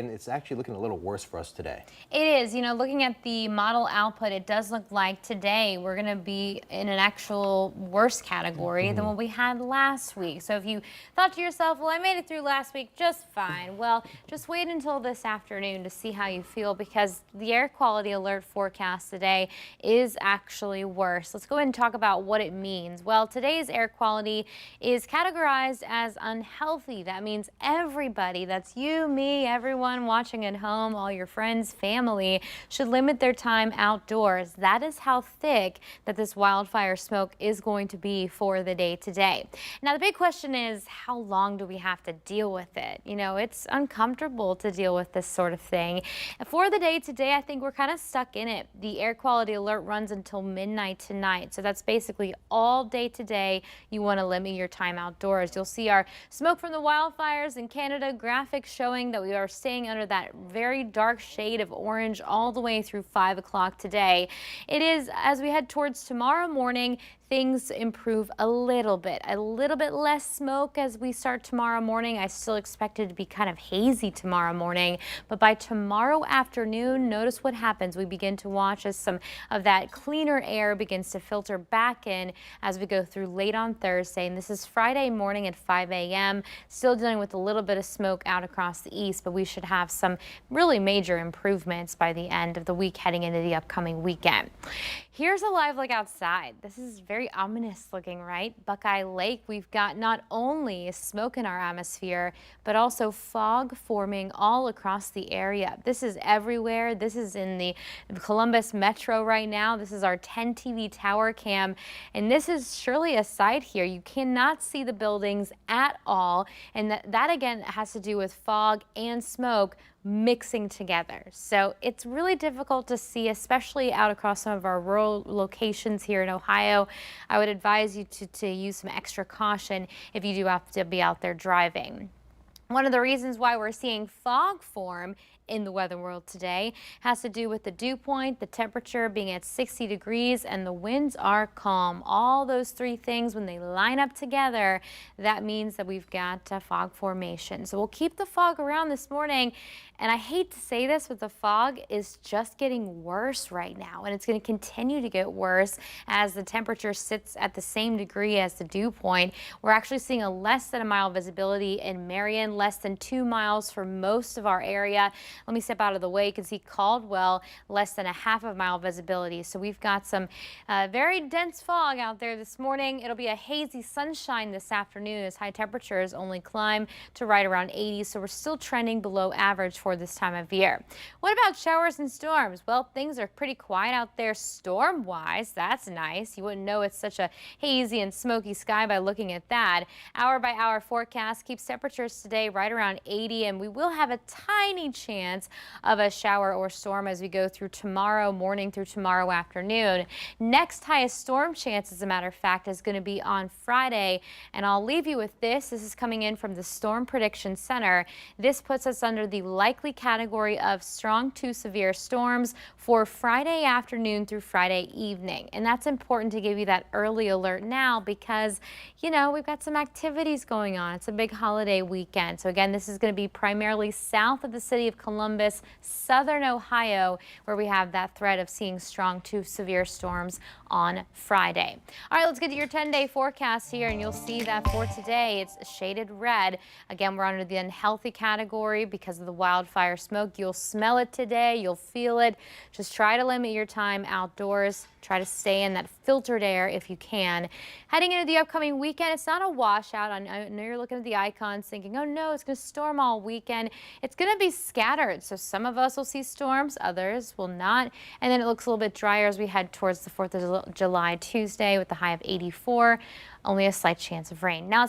And it's actually looking a little worse for us today. It is, looking at the model output, it does look like today we're going to be in an actual worse category than what we had last week. So if you thought to yourself, well, I made it through last week just fine. Well, just wait until this afternoon to see how you feel, because the air quality alert forecast today is actually worse. Let's go ahead and talk about what it means. Well, today's air quality is categorized as unhealthy. That means everybody, that's you, me, everyone watching at home, all your friends, family, should limit their time outdoors. That is how thick that this wildfire smoke is going to be for the day today. Now, the big question is, how long do we have to deal with it? It's uncomfortable to deal with this sort of thing. For the day today, I think we're kind of stuck in it. The air quality alert runs until midnight tonight. So that's basically all day today. You want to limit your time outdoors. You'll see our smoke from the wildfires in Canada graphics showing that we are staying under that very dark shade of orange all the way through 5 o'clock today. It is, as we head towards tomorrow morning, things improve a little bit less smoke as we start tomorrow morning. I still expect it to be kind of hazy tomorrow morning, but by tomorrow afternoon, notice what happens. We begin to watch as some of that cleaner air begins to filter back in as we go through late on Thursday. And this is Friday morning at 5 a.m. Still dealing with a little bit of smoke out across the east, but we should have some really major improvements by the end of the week heading into the upcoming weekend. Here's a live look outside. This is very ominous looking, right? Buckeye Lake, we've got not only smoke in our atmosphere, but also fog forming all across the area. This is everywhere. This is in the Columbus Metro right now. This is our 10 TV tower cam, and this is surely a sight here. You cannot see the buildings at all, and that again has to do with fog and smoke mixing together. So it's really difficult to see, especially out across some of our rural locations here in Ohio. I would advise you to use some extra caution if you do have to be out there driving. One of the reasons why we're seeing fog form in the weather world today has to do with the dew point, the temperature being at 60 degrees, and the winds are calm. All those three things, when they line up together, that means that we've got fog formation. So we'll keep the fog around this morning. And I hate to say this, but the fog is just getting worse right now, and it's going to continue to get worse as the temperature sits at the same degree as the dew point. We're actually seeing a less than a mile visibility in Marion, less than 2 miles for most of our area. Let me step out of the way. You can see Caldwell, less than a half a mile visibility. So we've got some very dense fog out there this morning. It'll be a hazy sunshine this afternoon as high temperatures only climb to right around 80. So we're still trending below average for this time of year. What about showers and storms? Well, things are pretty quiet out there storm-wise. That's nice. You wouldn't know it's such a hazy and smoky sky by looking at that. Hour by hour forecast keeps temperatures today right around 80, and we will have a tiny chance of a shower or storm as we go through tomorrow morning through tomorrow afternoon. Next highest storm chance, as a matter of fact, is going to be on Friday, and I'll leave you with this. This is coming in from the Storm Prediction Center. This puts us under the likely category of strong to severe storms for Friday afternoon through Friday evening. And that's important to give you that early alert now because, we've got some activities going on. It's a big holiday weekend. So again, this is going to be primarily south of the city of Columbus, southern Ohio, where we have that threat of seeing strong to severe storms on Friday. All right, let's get to your 10-day forecast here, and you'll see that for today, it's shaded red. Again, we're under the unhealthy category because of the wildfire smoke. You'll smell it today. You'll feel it. Just try to limit your time outdoors. Try to stay in that filtered air if you can. Heading into the upcoming weekend, it's not a washout. I know you're looking at the icons thinking, oh no, it's going to storm all weekend. It's going to be scattered. So some of us will see storms, others will not. And then it looks a little bit drier as we head towards the 4th of July Tuesday with the high of 84. Only a slight chance of rain. Now